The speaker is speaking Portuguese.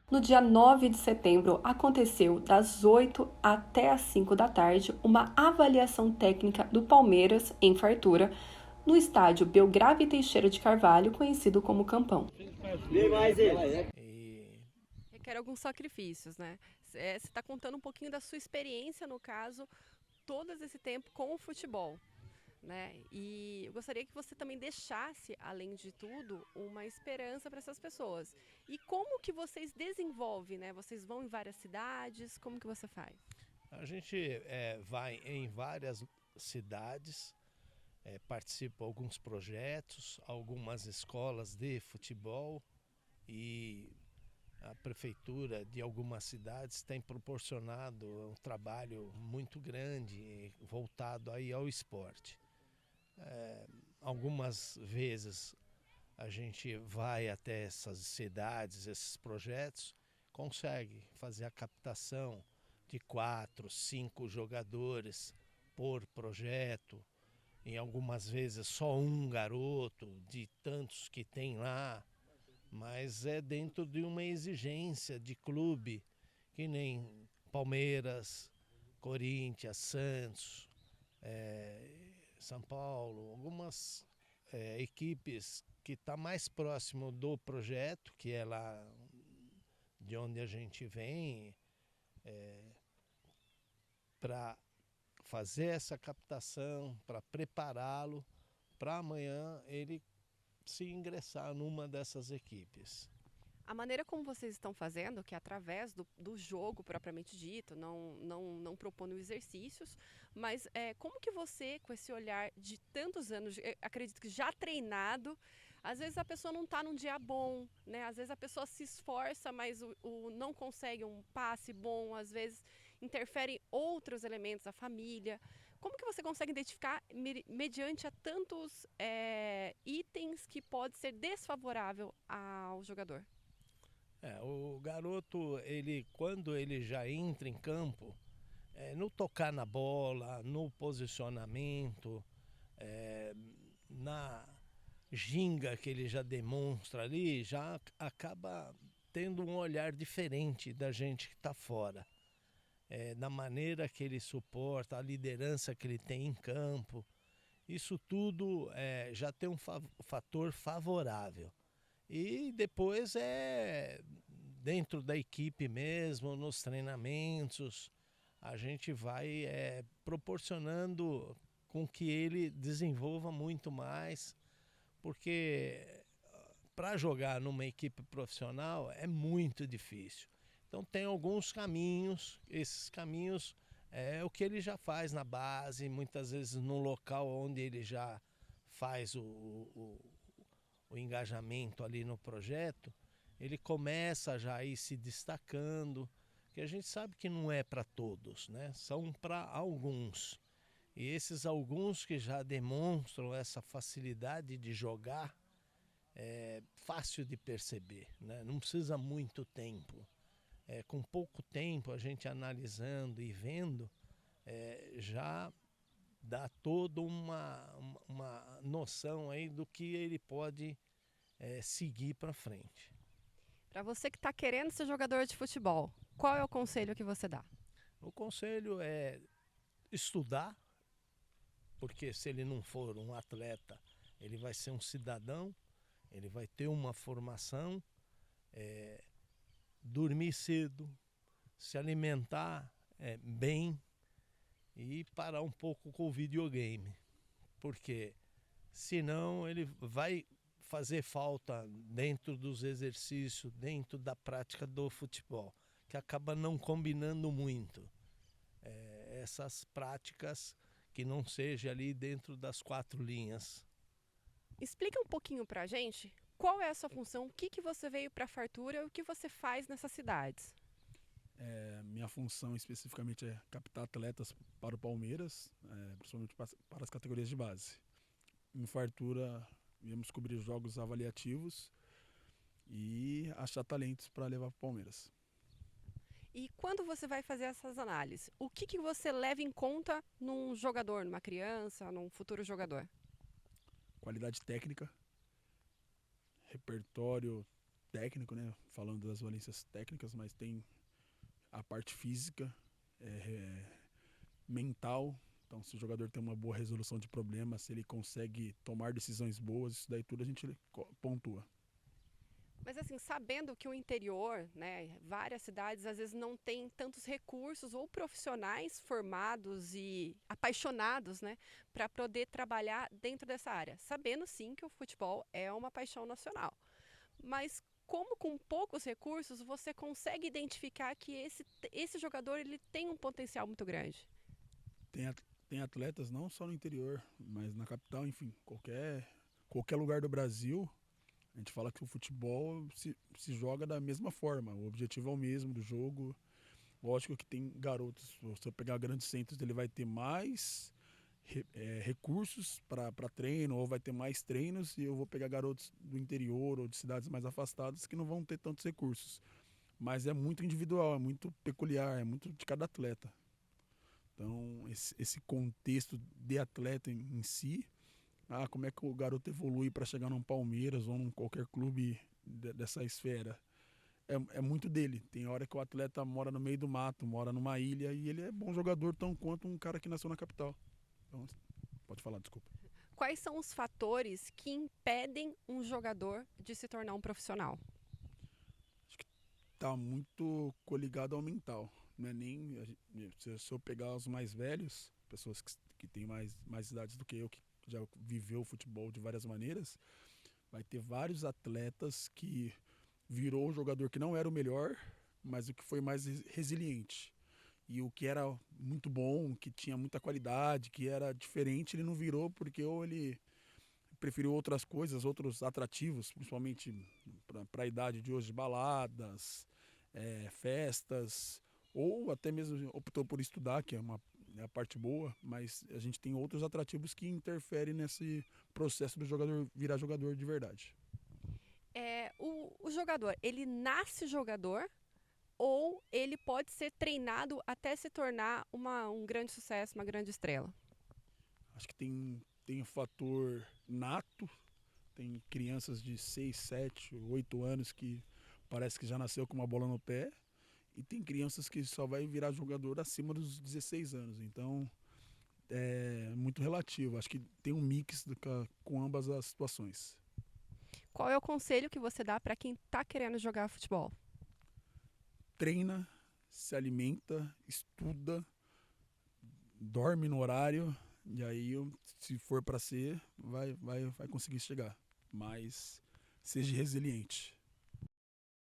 No dia 9 de setembro, aconteceu das 8 até as 5 da tarde uma avaliação técnica do Palmeiras, em Fartura, no estádio Belgrave Teixeira de Carvalho, conhecido como Campão. Vê mais ele. E Requer alguns sacrifícios, né? Você está contando um pouquinho da sua experiência, no caso, todo esse tempo com o futebol, né? E eu gostaria que você também deixasse, além de tudo, uma esperança para essas pessoas. E como que vocês desenvolvem, né? Vocês vão em várias cidades, como que você faz? a gente vai em várias cidades, participa de alguns projetos, algumas escolas de futebol e a prefeitura de algumas cidades tem proporcionado um trabalho muito grande voltado aí ao esporte. Algumas vezes a gente vai até essas cidades, esses projetos, consegue fazer a captação de 4, 5 jogadores por projeto, em algumas vezes só um garoto de tantos que tem lá, mas é dentro de uma exigência de clube, que nem Palmeiras, Corinthians, Santos, São Paulo, algumas equipes que está mais próximo do projeto, que é lá de onde a gente vem, para fazer essa captação, para prepará-lo para amanhã ele se ingressar numa dessas equipes. A maneira como vocês estão fazendo, que é através do jogo propriamente dito, não propondo exercícios, mas como que você, com esse olhar de tantos anos, acredito que já treinado, às vezes a pessoa não está num dia bom, né? Às vezes a pessoa se esforça, mas não consegue um passe bom, às vezes interferem outros elementos, a família. Como que você consegue identificar, mediante a tantos itens, que pode ser desfavorável ao jogador? O garoto, ele quando ele já entra em campo, no tocar na bola, no posicionamento, na ginga que ele já demonstra ali, já acaba tendo um olhar diferente da gente que está fora. Da maneira que ele suporta, a liderança que ele tem em campo, isso tudo já tem um fator favorável. E depois dentro da equipe mesmo, nos treinamentos, a gente vai proporcionando com que ele desenvolva muito mais, porque para jogar numa equipe profissional é muito difícil. Então tem alguns caminhos, esses caminhos é o que ele já faz na base, muitas vezes no local onde ele já faz o engajamento ali no projeto, ele começa já a ir se destacando, que a gente sabe que não é para todos, né? São para alguns. E esses alguns que já demonstram essa facilidade de jogar, é fácil de perceber, né? Não precisa muito tempo. Com pouco tempo, a gente analisando e vendo, já dá toda uma noção aí do que ele pode seguir para frente. Para você que está querendo ser jogador de futebol, qual é o conselho que você dá? O conselho é estudar, porque se ele não for um atleta, ele vai ser um cidadão, ele vai ter uma formação, dormir cedo, se alimentar bem e parar um pouco com o videogame, porque senão ele vai fazer falta dentro dos exercícios, dentro da prática do futebol, que acaba não combinando muito essas práticas que não seja ali dentro das 4 linhas. Explica um pouquinho para a gente qual é a sua função, o que você veio para a Fartura e o que você faz nessas cidades. Minha função especificamente é captar atletas para o Palmeiras, principalmente para as categorias de base. Em Fartura, viemos cobrir jogos avaliativos e achar talentos para levar para o Palmeiras. E quando você vai fazer essas análises, o que você leva em conta num jogador, numa criança, num futuro jogador? Qualidade técnica, repertório técnico, né? Falando das valências técnicas, mas tem a parte física, mental. Então, se o jogador tem uma boa resolução de problemas, se ele consegue tomar decisões boas, isso daí tudo a gente pontua. Mas assim, sabendo que o interior, né, várias cidades às vezes não tem tantos recursos ou profissionais formados e apaixonados, né, para poder trabalhar dentro dessa área. Sabendo sim que o futebol é uma paixão nacional. Mas como com poucos recursos você consegue identificar que esse jogador ele tem um potencial muito grande? Tem atletas não só no interior, mas na capital, enfim, qualquer lugar do Brasil. A gente fala que o futebol se joga da mesma forma, o objetivo é o mesmo do jogo. Lógico que tem garotos, se você pegar grandes centros, ele vai ter mais recursos para treino, ou vai ter mais treinos, e eu vou pegar garotos do interior ou de cidades mais afastadas que não vão ter tantos recursos. Mas é muito individual, é muito peculiar, é muito de cada atleta. Então, esse contexto de atleta em si, como é que o garoto evolui para chegar num Palmeiras ou num qualquer clube dessa esfera? É muito dele. Tem hora que o atleta mora no meio do mato, mora numa ilha e ele é bom jogador tão quanto um cara que nasceu na capital. Então, pode falar, desculpa. Quais são os fatores que impedem um jogador de se tornar um profissional? Acho que tá muito coligado ao mental. Não é nem se eu pegar os mais velhos, pessoas que têm mais idades do que eu, que já viveu o futebol de várias maneiras, vai ter vários atletas que virou um jogador que não era o melhor, mas o que foi mais resiliente. E o que era muito bom, que tinha muita qualidade, que era diferente, ele não virou porque ou ele preferiu outras coisas, outros atrativos, principalmente para a idade de hoje, baladas, festas, ou até mesmo optou por estudar, que é a parte boa, mas a gente tem outros atrativos que interferem nesse processo do jogador virar jogador de verdade. O jogador, ele nasce jogador ou ele pode ser treinado até se tornar um grande sucesso, uma grande estrela? Acho que tem o fator nato, tem crianças de 6, 7, 8 anos que parece que já nasceu com uma bola no pé, e tem crianças que só vai virar jogador acima dos 16 anos. Então, é muito relativo. Acho que tem um mix com ambas as situações. Qual é o conselho que você dá para quem está querendo jogar futebol? Treina, se alimenta, estuda, dorme no horário, e aí, se for para ser, vai conseguir chegar. Mas seja resiliente.